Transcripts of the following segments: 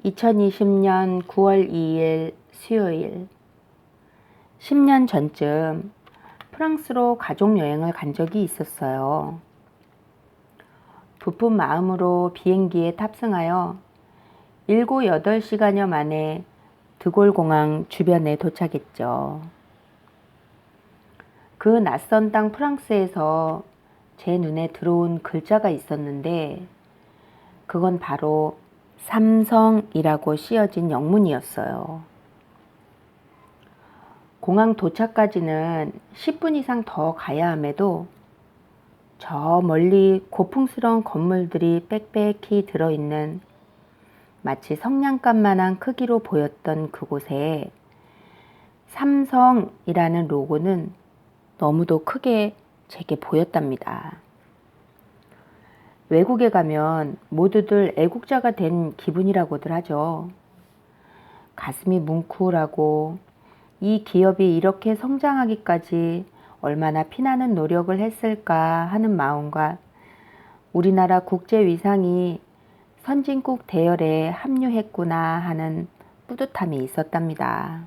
2020년 9월 2일 수요일. 10년 전쯤 프랑스로 가족여행을 간 적이 있었어요. 부푼 마음으로 비행기에 탑승하여 7, 8시간여 만에 드골 공항 주변에 도착했죠. 그 낯선 땅 프랑스에서 제 눈에 들어온 글자가 있었는데 그건 바로 삼성이라고 씌어진 영문이었어요. 공항 도착까지는 10분 이상 더 가야 함에도 저 멀리 고풍스러운 건물들이 빽빽히 들어있는 마치 성냥갑만한 크기로 보였던 그곳에 삼성이라는 로고는 너무도 크게 제게 보였답니다. 외국에 가면 모두들 애국자가 된 기분이라고들 하죠. 가슴이 뭉클하고 이 기업이 이렇게 성장하기까지 얼마나 피나는 노력을 했을까 하는 마음과 우리나라 국제 위상이 선진국 대열에 합류했구나 하는 뿌듯함이 있었답니다.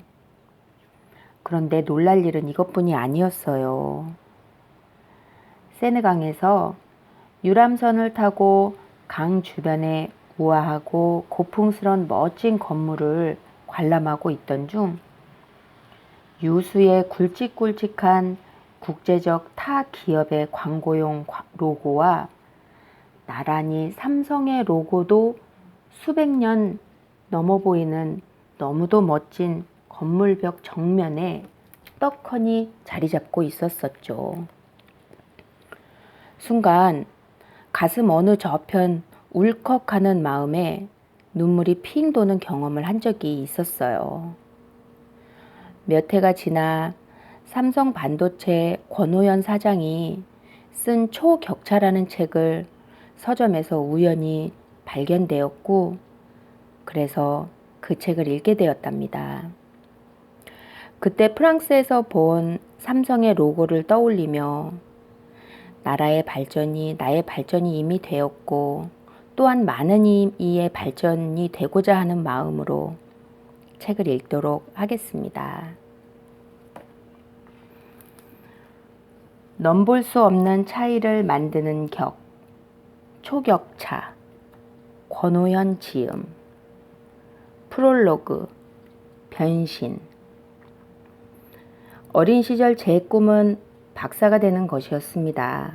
그런데 놀랄 일은 이것뿐이 아니었어요. 세느강에서 유람선을 타고 강 주변에 우아하고 고풍스런 멋진 건물을 관람하고 있던 중 유수의 굵직굵직한 국제적 타 기업의 광고용 로고와 나란히 삼성의 로고도 수백 년 넘어 보이는 너무도 멋진 건물벽 정면에 떡하니 자리 잡고 있었었죠. 순간 가슴 어느 저편 울컥하는 마음에 눈물이 핑 도는 경험을 한 적이 있었어요. 몇 해가 지나 삼성 반도체 권오현 사장이 쓴 초격차라는 책을 서점에서 우연히 발견되었고, 그래서 그 책을 읽게 되었답니다. 그때 프랑스에서 본 삼성의 로고를 떠올리며 나라의 발전이 나의 발전이 이미 되었고 또한 많은 이의 발전이 되고자 하는 마음으로 책을 읽도록 하겠습니다. 넘볼 수 없는 차이를 만드는 격, 초격차, 권오현 지음, 프롤로그, 변신. 어린 시절 제 꿈은 박사가 되는 것이었습니다.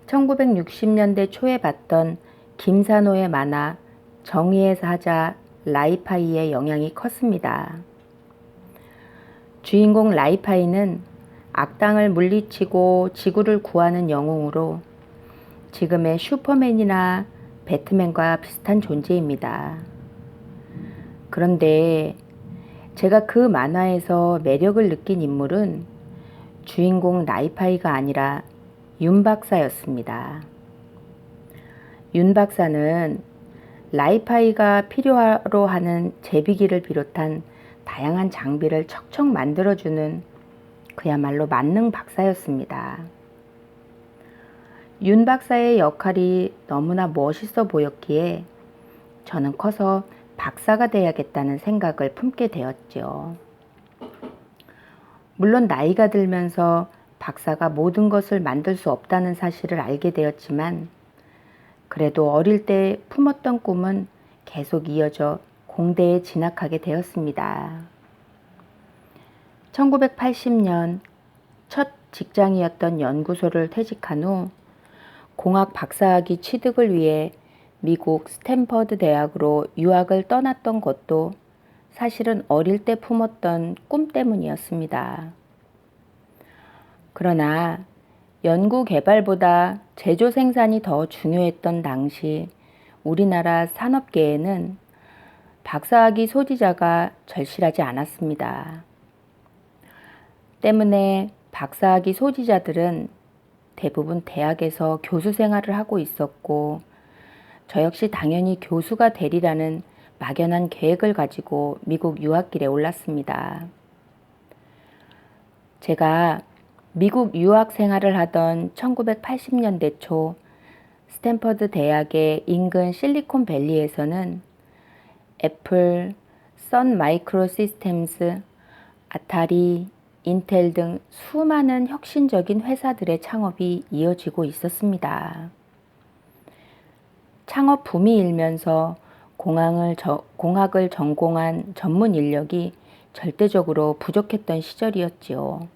1960년대 초에 봤던 김산호의 만화 정의의 사자 라이파이의 영향이 컸습니다. 주인공 라이파이는 악당을 물리치고 지구를 구하는 영웅으로 지금의 슈퍼맨이나 배트맨과 비슷한 존재입니다. 그런데 제가 그 만화에서 매력을 느낀 인물은 주인공 라이파이가 아니라 윤 박사였습니다. 윤 박사는 라이파이가 필요로 하는 제비기를 비롯한 다양한 장비를 척척 만들어주는 그야말로 만능 박사였습니다. 윤 박사의 역할이 너무나 멋있어 보였기에 저는 커서 박사가 돼야겠다는 생각을 품게 되었죠. 물론 나이가 들면서 박사가 모든 것을 만들 수 없다는 사실을 알게 되었지만 그래도 어릴 때 품었던 꿈은 계속 이어져 공대에 진학하게 되었습니다. 1980년 첫 직장이었던 연구소를 퇴직한 후 공학 박사학위 취득을 위해 미국 스탠퍼드 대학으로 유학을 떠났던 것도 사실은 어릴 때 품었던 꿈 때문이었습니다. 그러나 연구 개발보다 제조 생산이 더 중요했던 당시 우리나라 산업계에는 박사학위 소지자가 절실하지 않았습니다. 때문에 박사학위 소지자들은 대부분 대학에서 교수 생활을 하고 있었고 저 역시 당연히 교수가 되리라는 막연한 계획을 가지고 미국 유학길에 올랐습니다. 제가 미국 유학 생활을 하던 1980년대 초 스탠퍼드 대학의 인근 실리콘밸리에서는 애플, 선 마이크로 시스템스, 아타리, 인텔 등 수많은 혁신적인 회사들의 창업이 이어지고 있었습니다. 창업 붐이 일면서 공학을 전공한 전문 인력이 절대적으로 부족했던 시절이었지요.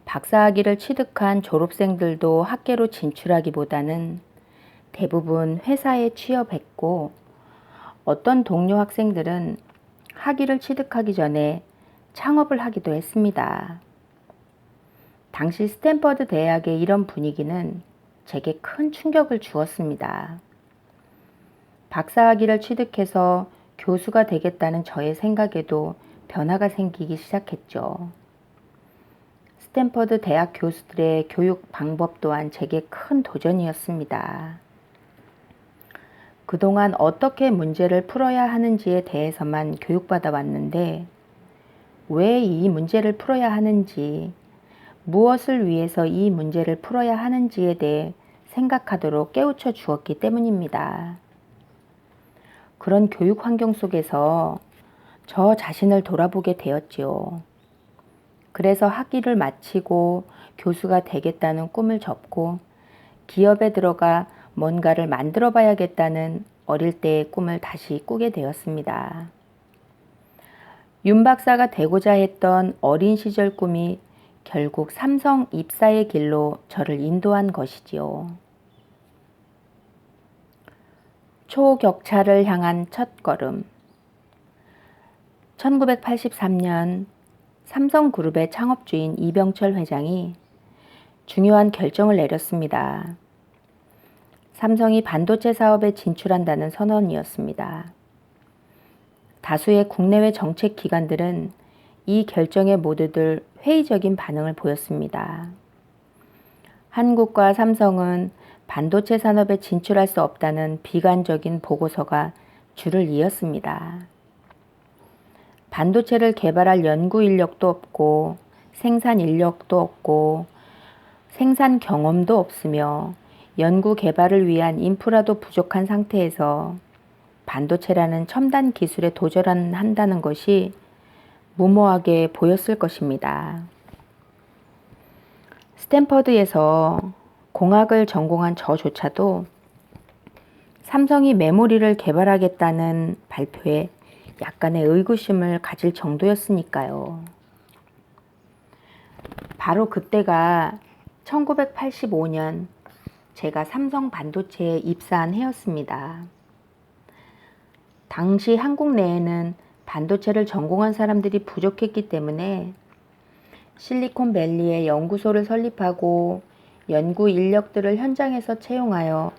박사학위를 취득한 졸업생들도 학계로 진출하기보다는 대부분 회사에 취업했고, 어떤 동료 학생들은 학위를 취득하기 전에 창업을 하기도 했습니다. 당시 스탠퍼드 대학의 이런 분위기는 제게 큰 충격을 주었습니다. 박사학위를 취득해서 교수가 되겠다는 저의 생각에도 변화가 생기기 시작했죠. 스탠퍼드 대학 교수들의 교육 방법 또한 제게 큰 도전이었습니다. 그동안 어떻게 문제를 풀어야 하는지에 대해서만 교육받아 왔는데, 왜 이 문제를 풀어야 하는지, 무엇을 위해서 이 문제를 풀어야 하는지에 대해 생각하도록 깨우쳐 주었기 때문입니다. 그런 교육 환경 속에서 저 자신을 돌아보게 되었지요. 그래서 학위를 마치고 교수가 되겠다는 꿈을 접고 기업에 들어가 뭔가를 만들어 봐야겠다는 어릴 때의 꿈을 다시 꾸게 되었습니다. 윤 박사가 되고자 했던 어린 시절 꿈이 결국 삼성 입사의 길로 저를 인도한 것이지요. 초격차를 향한 첫걸음. 1983년 삼성그룹의 창업주인 이병철 회장이 중요한 결정을 내렸습니다. 삼성이 반도체 사업에 진출한다는 선언이었습니다. 다수의 국내외 정책 기관들은 이 결정에 모두들 회의적인 반응을 보였습니다. 한국과 삼성은 반도체 산업에 진출할 수 없다는 비관적인 보고서가 줄을 이었습니다. 반도체를 개발할 연구 인력도 없고 생산 인력도 없고 생산 경험도 없으며 연구 개발을 위한 인프라도 부족한 상태에서 반도체라는 첨단 기술에 도전한다는 것이 무모하게 보였을 것입니다. 스탠퍼드에서 공학을 전공한 저조차도 삼성이 메모리를 개발하겠다는 발표에 약간의 의구심을 가질 정도였으니까요. 바로 그때가 1985년 제가 삼성 반도체에 입사한 해였습니다. 당시 한국 내에는 반도체를 전공한 사람들이 부족했기 때문에 실리콘밸리에 연구소를 설립하고 연구 인력들을 현장에서 채용하여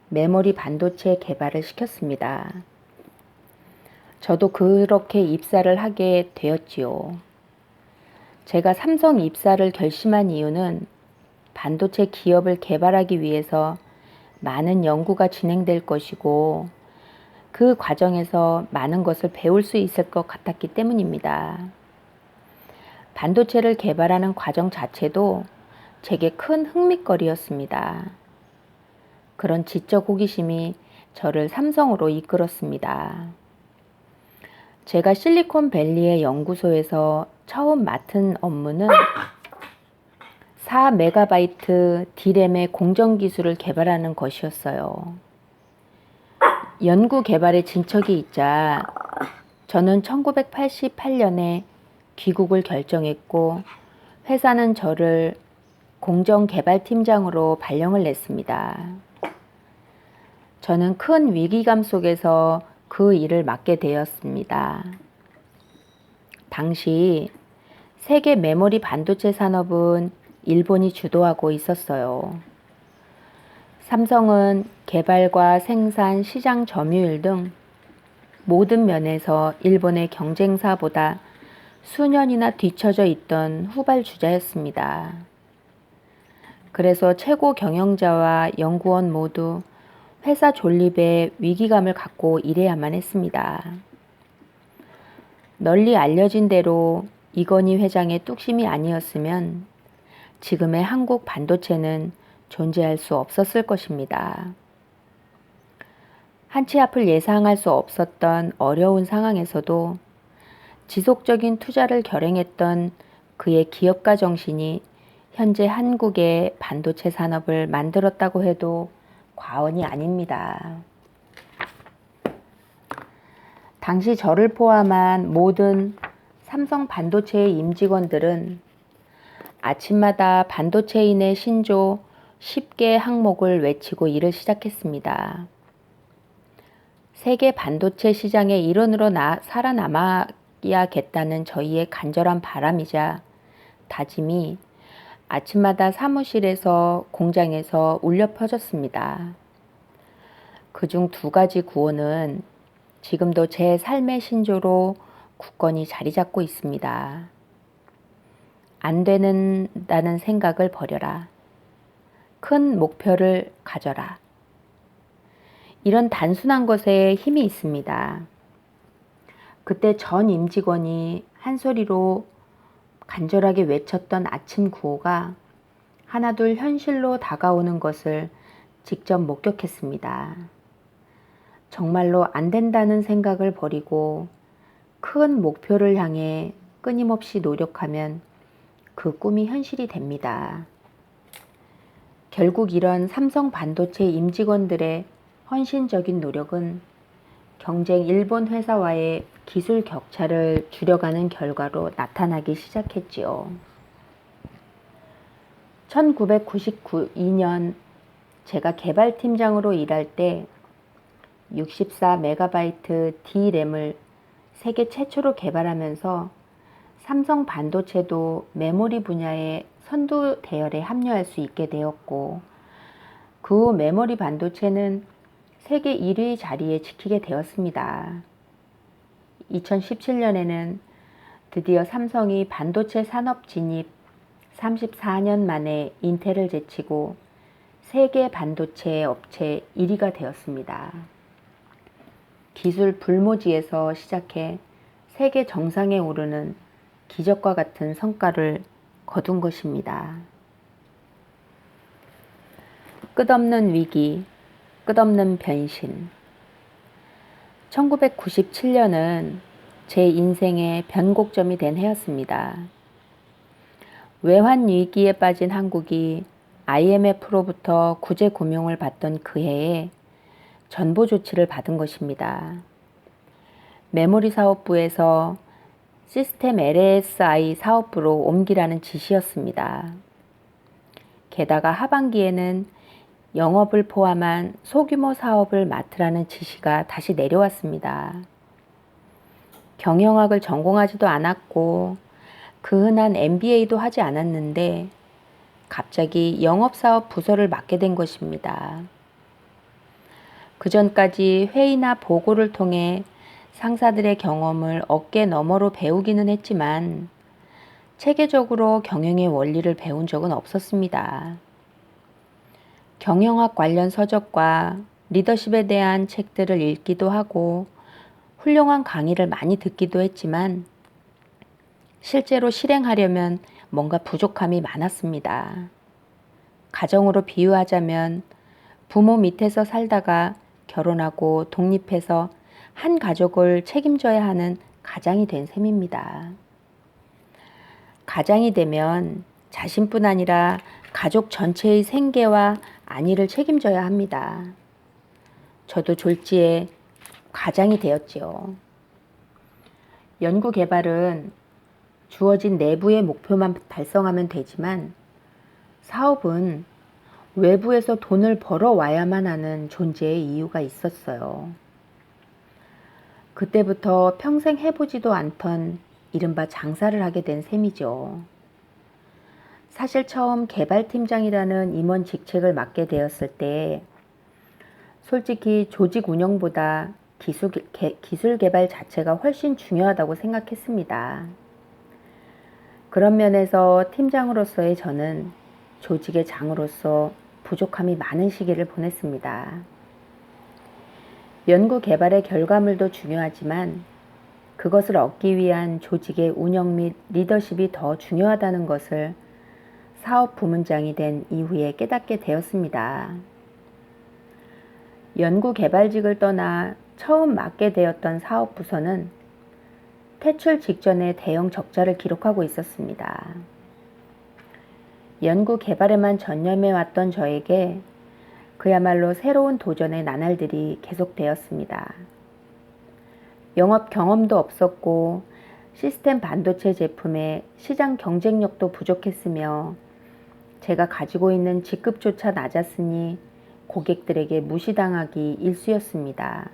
메모리 반도체 개발을 시켰습니다. 저도 그렇게 입사를 하게 되었지요. 제가 삼성 입사를 결심한 이유는 반도체 기업을 개발하기 위해서 많은 연구가 진행될 것이고 그 과정에서 많은 것을 배울 수 있을 것 같았기 때문입니다. 반도체를 개발하는 과정 자체도 제게 큰 흥미거리였습니다. 그런 지적 호기심이 저를 삼성으로 이끌었습니다. 제가 실리콘밸리의 연구소에서 처음 맡은 업무는 4MB D램의 공정 기술을 개발하는 것이었어요. 연구 개발에 진척이 있자 저는 1988년에 귀국을 결정했고 회사는 저를 공정개발팀장으로 발령을 냈습니다. 저는 큰 위기감 속에서 그 일을 맡게 되었습니다. 당시 세계 메모리 반도체 산업은 일본이 주도하고 있었어요. 삼성은 개발과 생산, 시장 점유율 등 모든 면에서 일본의 경쟁사보다 수년이나 뒤처져 있던 후발주자였습니다. 그래서 최고 경영자와 연구원 모두 회사 존립에 위기감을 갖고 일해야만 했습니다. 널리 알려진 대로 이건희 회장의 뚝심이 아니었으면 지금의 한국 반도체는 존재할 수 없었을 것입니다. 한치 앞을 예상할 수 없었던 어려운 상황에서도 지속적인 투자를 결행했던 그의 기업가 정신이 현재 한국의 반도체 산업을 만들었다고 해도 과언이 아닙니다. 당시 저를 포함한 모든 삼성 반도체의 임직원들은 아침마다 반도체인의 신조 10개 항목을 외치고 일을 시작했습니다. 세계 반도체 시장의 일원으로 살아남아야겠다는 저희의 간절한 바람이자 다짐이 아침마다 사무실에서 공장에서 울려 퍼졌습니다. 그중 2가지 구호는 지금도 제 삶의 신조로 굳건히 자리 잡고 있습니다. 안 된다는 생각을 버려라. 큰 목표를 가져라. 이런 단순한 것에 힘이 있습니다. 그때 전 임직원이 한 소리로 간절하게 외쳤던 아침 구호가 하나둘 현실로 다가오는 것을 직접 목격했습니다. 정말로 안 된다는 생각을 버리고 큰 목표를 향해 끊임없이 노력하면 그 꿈이 현실이 됩니다. 결국 이런 삼성 반도체 임직원들의 헌신적인 노력은 경쟁 일본 회사와의 기술 격차를 줄여가는 결과로 나타나기 시작했지요. 1992년 제가 개발팀장으로 일할 때 64MB D램을 세계 최초로 개발하면서 삼성 반도체도 메모리 분야의 선두 대열에 합류할 수 있게 되었고, 그 후 메모리 반도체는 세계 1위 자리에 지키게 되었습니다. 2017년에는 드디어 삼성이 반도체 산업 진입 34년 만에 인텔을 제치고 세계 반도체 업체 1위가 되었습니다. 기술 불모지에서 시작해 세계 정상에 오르는 기적과 같은 성과를 거둔 것입니다. 끝없는 위기, 끝없는 변신. 1997년은 제 인생의 변곡점이 된 해였습니다. 외환 위기에 빠진 한국이 IMF로부터 구제 금융을 받던 그 해에 전보 조치를 받은 것입니다. 메모리 사업부에서 시스템 LSI 사업부로 옮기라는 지시였습니다. 게다가 하반기에는 영업을 포함한 소규모 사업을 맡으라는 지시가 다시 내려왔습니다. 경영학을 전공하지도 않았고 그 흔한 MBA도 하지 않았는데 갑자기 영업사업 부서를 맡게 된 것입니다. 그전까지 회의나 보고를 통해 상사들의 경험을 어깨 너머로 배우기는 했지만 체계적으로 경영의 원리를 배운 적은 없었습니다. 경영학 관련 서적과 리더십에 대한 책들을 읽기도 하고 훌륭한 강의를 많이 듣기도 했지만 실제로 실행하려면 뭔가 부족함이 많았습니다. 가정으로 비유하자면 부모 밑에서 살다가 결혼하고 독립해서 한 가족을 책임져야 하는 가장이 된 셈입니다. 가장이 되면 자신뿐 아니라 가족 전체의 생계와 안위를 책임져야 합니다. 저도 졸지에 가장이 되었지요. 연구 개발은 주어진 내부의 목표만 달성하면 되지만 사업은 외부에서 돈을 벌어와야만 하는 존재의 이유가 있었어요. 그때부터 평생 해보지도 않던 이른바 장사를 하게 된 셈이죠. 사실 처음 개발팀장이라는 임원 직책을 맡게 되었을 때 솔직히 조직 운영보다 기술 개발 자체가 훨씬 중요하다고 생각했습니다. 그런 면에서 팀장으로서의 저는 조직의 장으로서 부족함이 많은 시기를 보냈습니다. 연구 개발의 결과물도 중요하지만 그것을 얻기 위한 조직의 운영 및 리더십이 더 중요하다는 것을 사업 부문장이 된 이후에 깨닫게 되었습니다. 연구개발직을 떠나 처음 맡게 되었던 사업부서는 퇴출 직전에 대형 적자를 기록하고 있었습니다. 연구개발에만 전념해 왔던 저에게 그야말로 새로운 도전의 나날들이 계속되었습니다. 영업 경험도 없었고 시스템 반도체 제품의 시장 경쟁력도 부족했으며 제가 가지고 있는 직급조차 낮았으니 고객들에게 무시당하기 일쑤였습니다.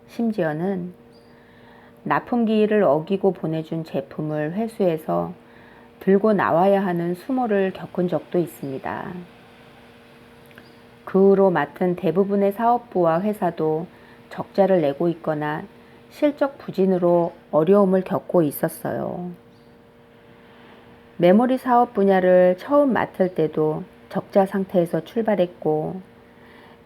심지어는 납품기일을 어기고 보내준 제품을 회수해서 들고 나와야 하는 수모를 겪은 적도 있습니다. 그 후로 맡은 대부분의 사업부와 회사도 적자를 내고 있거나 실적 부진으로 어려움을 겪고 있었어요. 메모리 사업 분야를 처음 맡을 때도 적자 상태에서 출발했고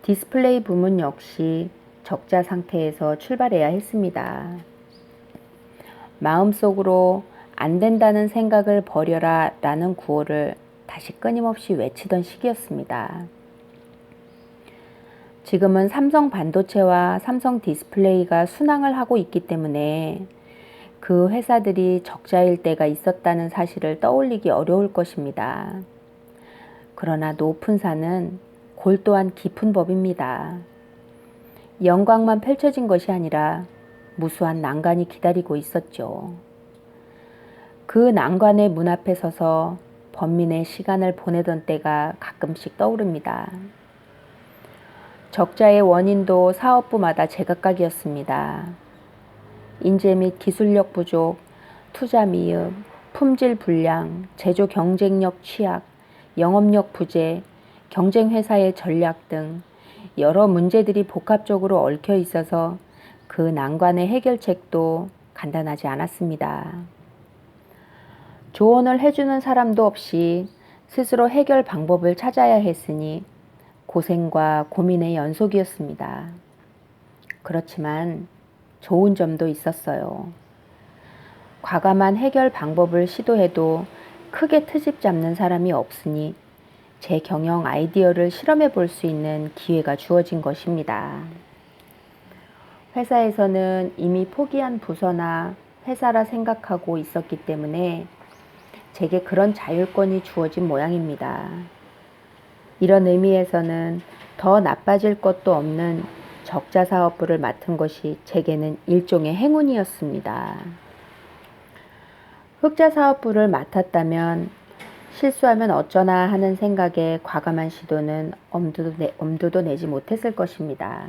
디스플레이 부문 역시 적자 상태에서 출발해야 했습니다. 마음속으로 안 된다는 생각을 버려라 라는 구호를 다시 끊임없이 외치던 시기였습니다. 지금은 삼성 반도체와 삼성 디스플레이가 순항을 하고 있기 때문에 그 회사들이 적자일 때가 있었다는 사실을 떠올리기 어려울 것입니다. 그러나 높은 산은 골 또한 깊은 법입니다. 영광만 펼쳐진 것이 아니라 무수한 난관이 기다리고 있었죠. 그 난관의 문 앞에 서서 번민의 시간을 보내던 때가 가끔씩 떠오릅니다. 적자의 원인도 사업부마다 제각각이었습니다. 인재 및 기술력 부족, 투자 미흡, 품질 불량, 제조 경쟁력 취약, 영업력 부재, 경쟁 회사의 전략 등 여러 문제들이 복합적으로 얽혀 있어서 그 난관의 해결책도 간단하지 않았습니다. 조언을 해주는 사람도 없이 스스로 해결 방법을 찾아야 했으니 고생과 고민의 연속이었습니다. 그렇지만 좋은 점도 있었어요. 과감한 해결 방법을 시도해도 크게 트집 잡는 사람이 없으니 제 경영 아이디어를 실험해 볼 수 있는 기회가 주어진 것입니다. 회사에서는 이미 포기한 부서나 회사라 생각하고 있었기 때문에 제게 그런 자율권이 주어진 모양입니다. 이런 의미에서는 더 나빠질 것도 없는 적자 사업부를 맡은 것이 제게는 일종의 행운이었습니다. 흑자 사업부를 맡았다면 실수하면 어쩌나 하는 생각에 과감한 시도는 엄두도 내지 못했을 것입니다.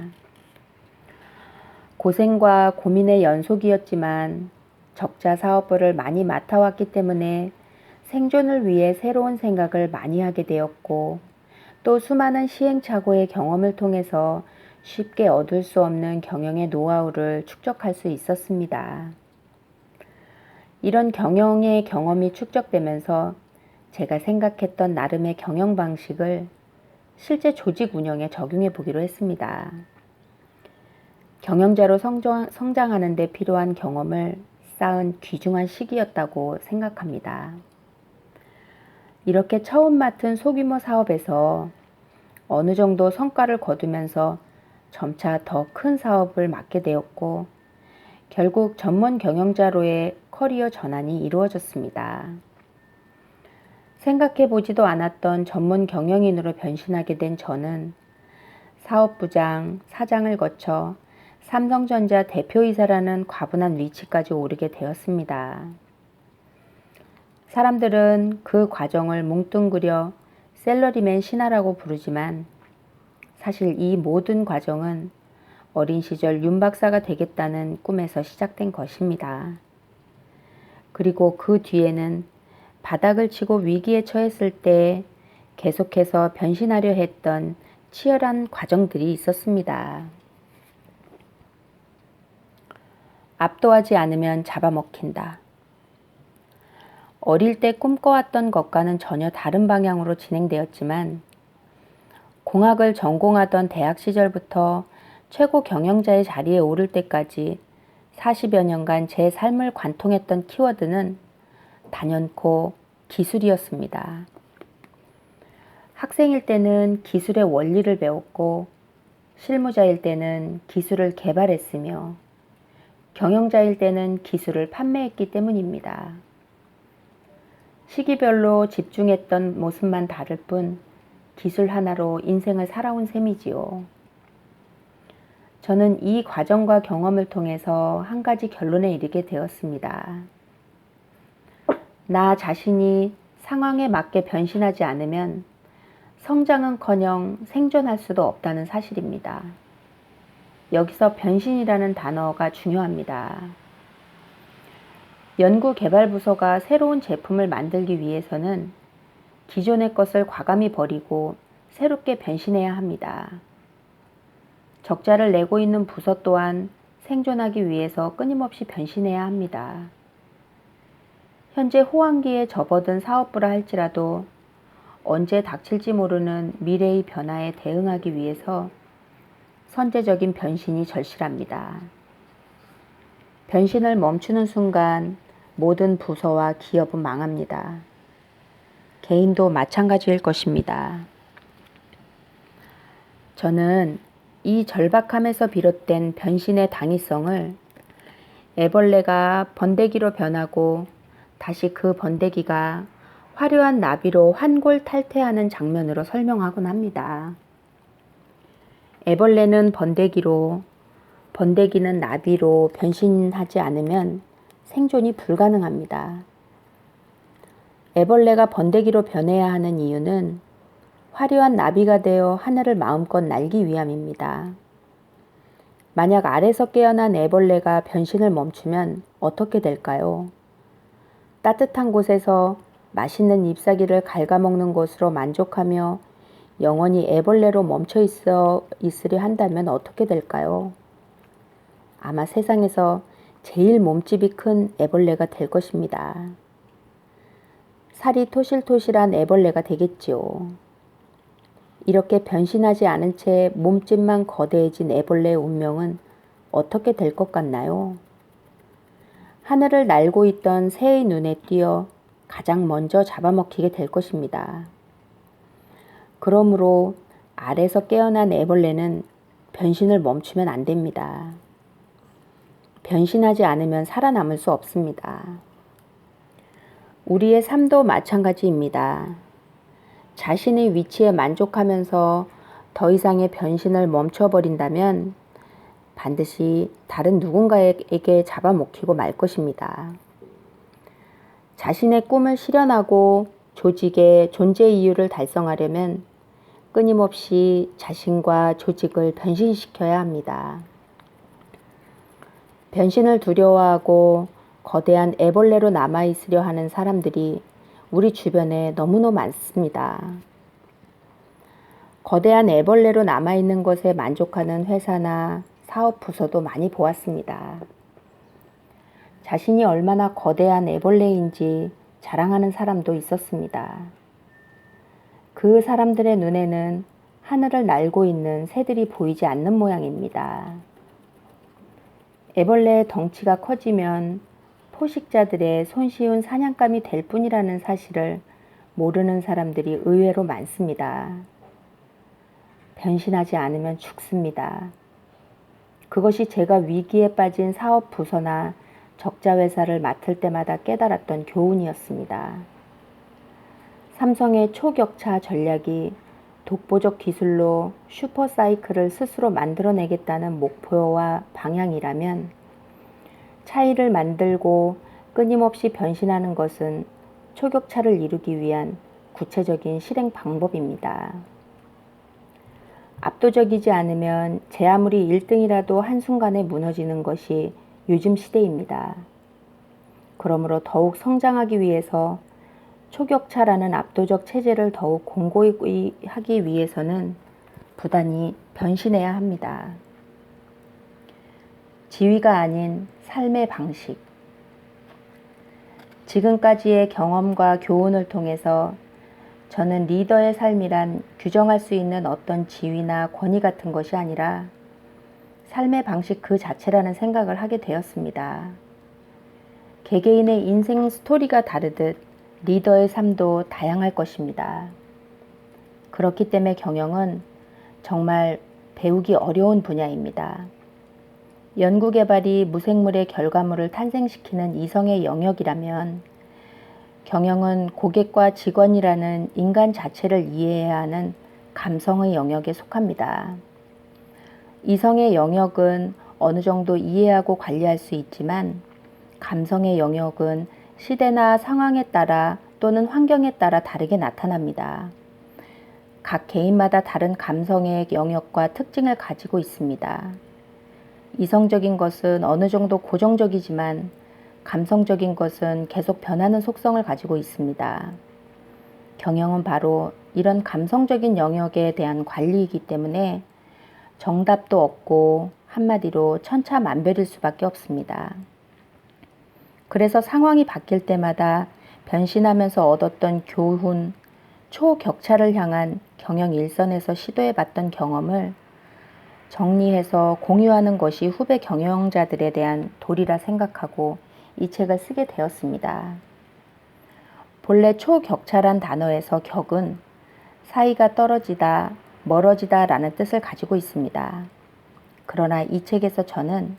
고생과 고민의 연속이었지만 적자 사업부를 많이 맡아왔기 때문에 생존을 위해 새로운 생각을 많이 하게 되었고 또 수많은 시행착오의 경험을 통해서 쉽게 얻을 수 없는 경영의 노하우를 축적할 수 있었습니다. 이런 경영의 경험이 축적되면서 제가 생각했던 나름의 경영 방식을 실제 조직 운영에 적용해 보기로 했습니다. 경영자로 성장하는 데 필요한 경험을 쌓은 귀중한 시기였다고 생각합니다. 이렇게 처음 맡은 소규모 사업에서 어느 정도 성과를 거두면서 점차 더 큰 사업을 맡게 되었고 결국 전문 경영자로의 커리어 전환이 이루어졌습니다. 생각해보지도 않았던 전문 경영인으로 변신하게 된 저는 사업부장, 사장을 거쳐 삼성전자 대표이사라는 과분한 위치까지 오르게 되었습니다. 사람들은 그 과정을 뭉뚱그려 샐러리맨 신화라고 부르지만 사실 이 모든 과정은 어린 시절 윤 박사가 되겠다는 꿈에서 시작된 것입니다. 그리고 그 뒤에는 바닥을 치고 위기에 처했을 때 계속해서 변신하려 했던 치열한 과정들이 있었습니다. 압도하지 않으면 잡아먹힌다. 어릴 때 꿈꿔왔던 것과는 전혀 다른 방향으로 진행되었지만 공학을 전공하던 대학 시절부터 최고 경영자의 자리에 오를 때까지 40여 년간 제 삶을 관통했던 키워드는 단연코 기술이었습니다. 학생일 때는 기술의 원리를 배웠고 실무자일 때는 기술을 개발했으며 경영자일 때는 기술을 판매했기 때문입니다. 시기별로 집중했던 모습만 다를 뿐 기술 하나로 인생을 살아온 셈이지요. 저는 이 과정과 경험을 통해서 한 가지 결론에 이르게 되었습니다. 나 자신이 상황에 맞게 변신하지 않으면 성장은커녕 생존할 수도 없다는 사실입니다. 여기서 변신이라는 단어가 중요합니다. 연구개발부서가 새로운 제품을 만들기 위해서는 기존의 것을 과감히 버리고 새롭게 변신해야 합니다. 적자를 내고 있는 부서 또한 생존하기 위해서 끊임없이 변신해야 합니다. 현재 호황기에 접어든 사업부라 할지라도 언제 닥칠지 모르는 미래의 변화에 대응하기 위해서 선제적인 변신이 절실합니다. 변신을 멈추는 순간 모든 부서와 기업은 망합니다. 개인도 마찬가지일 것입니다. 저는 이 절박함에서 비롯된 변신의 당위성을 애벌레가 번데기로 변하고 다시 그 번데기가 화려한 나비로 환골탈태하는 장면으로 설명하곤 합니다. 애벌레는 번데기로, 번데기는 나비로 변신하지 않으면 생존이 불가능합니다. 애벌레가 번데기로 변해야 하는 이유는 화려한 나비가 되어 하늘을 마음껏 날기 위함입니다. 만약 알에서 깨어난 애벌레가 변신을 멈추면 어떻게 될까요? 따뜻한 곳에서 맛있는 잎사귀를 갉아먹는 것으로 만족하며 영원히 애벌레로 멈춰 있으려 한다면 어떻게 될까요? 아마 세상에서 제일 몸집이 큰 애벌레가 될 것입니다. 살이 토실토실한 애벌레가 되겠지요. 이렇게 변신하지 않은 채 몸집만 거대해진 애벌레의 운명은 어떻게 될 것 같나요? 하늘을 날고 있던 새의 눈에 띄어 가장 먼저 잡아먹히게 될 것입니다. 그러므로 알에서 깨어난 애벌레는 변신을 멈추면 안 됩니다. 변신하지 않으면 살아남을 수 없습니다. 우리의 삶도 마찬가지입니다. 자신의 위치에 만족하면서 더 이상의 변신을 멈춰버린다면 반드시 다른 누군가에게 잡아먹히고 말 것입니다. 자신의 꿈을 실현하고 조직의 존재 이유를 달성하려면 끊임없이 자신과 조직을 변신시켜야 합니다. 변신을 두려워하고 거대한 애벌레로 남아있으려 하는 사람들이 우리 주변에 너무나 많습니다. 거대한 애벌레로 남아있는 것에 만족하는 회사나 사업 부서도 많이 보았습니다. 자신이 얼마나 거대한 애벌레인지 자랑하는 사람도 있었습니다. 그 사람들의 눈에는 하늘을 날고 있는 새들이 보이지 않는 모양입니다. 애벌레의 덩치가 커지면 포식자들의 손쉬운 사냥감이 될 뿐이라는 사실을 모르는 사람들이 의외로 많습니다. 변신하지 않으면 죽습니다. 그것이 제가 위기에 빠진 사업 부서나 적자 회사를 맡을 때마다 깨달았던 교훈이었습니다. 삼성의 초격차 전략이 독보적 기술로 슈퍼사이클을 스스로 만들어내겠다는 목표와 방향이라면 차이를 만들고 끊임없이 변신하는 것은 초격차를 이루기 위한 구체적인 실행 방법입니다. 압도적이지 않으면 제 아무리 1등이라도 한순간에 무너지는 것이 요즘 시대입니다. 그러므로 더욱 성장하기 위해서 초격차라는 압도적 체제를 더욱 공고히 하기 위해서는 부단히 변신해야 합니다. 지위가 아닌 삶의 방식. 지금까지의 경험과 교훈을 통해서 저는 리더의 삶이란 규정할 수 있는 어떤 지위나 권위 같은 것이 아니라 삶의 방식 그 자체라는 생각을 하게 되었습니다. 개개인의 인생 스토리가 다르듯 리더의 삶도 다양할 것입니다. 그렇기 때문에 경영은 정말 배우기 어려운 분야입니다. 연구개발이 무생물의 결과물을 탄생시키는 이성의 영역이라면 경영은 고객과 직원이라는 인간 자체를 이해해야 하는 감성의 영역에 속합니다. 이성의 영역은 어느 정도 이해하고 관리할 수 있지만 감성의 영역은 시대나 상황에 따라 또는 환경에 따라 다르게 나타납니다. 각 개인마다 다른 감성의 영역과 특징을 가지고 있습니다. 이성적인 것은 어느 정도 고정적이지만 감성적인 것은 계속 변하는 속성을 가지고 있습니다. 경영은 바로 이런 감성적인 영역에 대한 관리이기 때문에 정답도 없고 한마디로 천차만별일 수밖에 없습니다. 그래서 상황이 바뀔 때마다 변신하면서 얻었던 교훈, 초격차를 향한 경영 일선에서 시도해봤던 경험을 정리해서 공유하는 것이 후배 경영자들에 대한 도리라 생각하고 이 책을 쓰게 되었습니다. 본래 초격차란 단어에서 격은 사이가 떨어지다, 멀어지다 라는 뜻을 가지고 있습니다. 그러나 이 책에서 저는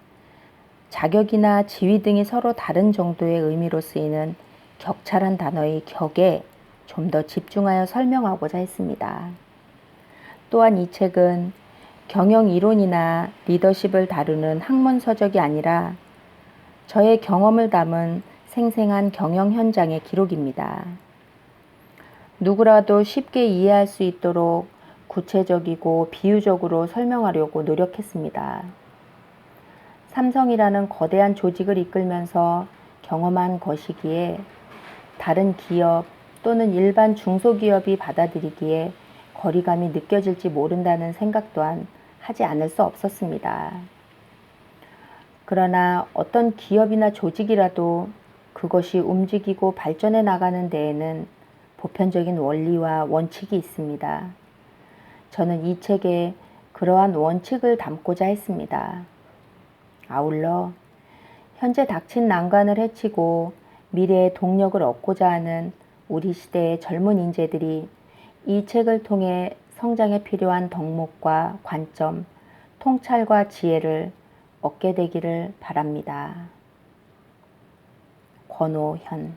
자격이나 지위 등이 서로 다른 정도의 의미로 쓰이는 격차란 단어의 격에 좀 더 집중하여 설명하고자 했습니다. 또한 이 책은 경영 이론이나 리더십을 다루는 학문 서적이 아니라 저의 경험을 담은 생생한 경영 현장의 기록입니다. 누구라도 쉽게 이해할 수 있도록 구체적이고 비유적으로 설명하려고 노력했습니다. 삼성이라는 거대한 조직을 이끌면서 경험한 것이기에 다른 기업 또는 일반 중소기업이 받아들이기에 거리감이 느껴질지 모른다는 생각 또한 하지 않을 수 없었습니다. 그러나 어떤 기업이나 조직이라도 그것이 움직이고 발전해 나가는 데에는 보편적인 원리와 원칙이 있습니다. 저는 이 책에 그러한 원칙을 담고자 했습니다. 아울러 현재 닥친 난관을 헤치고 미래의 동력을 얻고자 하는 우리 시대의 젊은 인재들이 이 책을 통해 성장에 필요한 덕목과 관점, 통찰과 지혜를 얻게 되기를 바랍니다. 권오현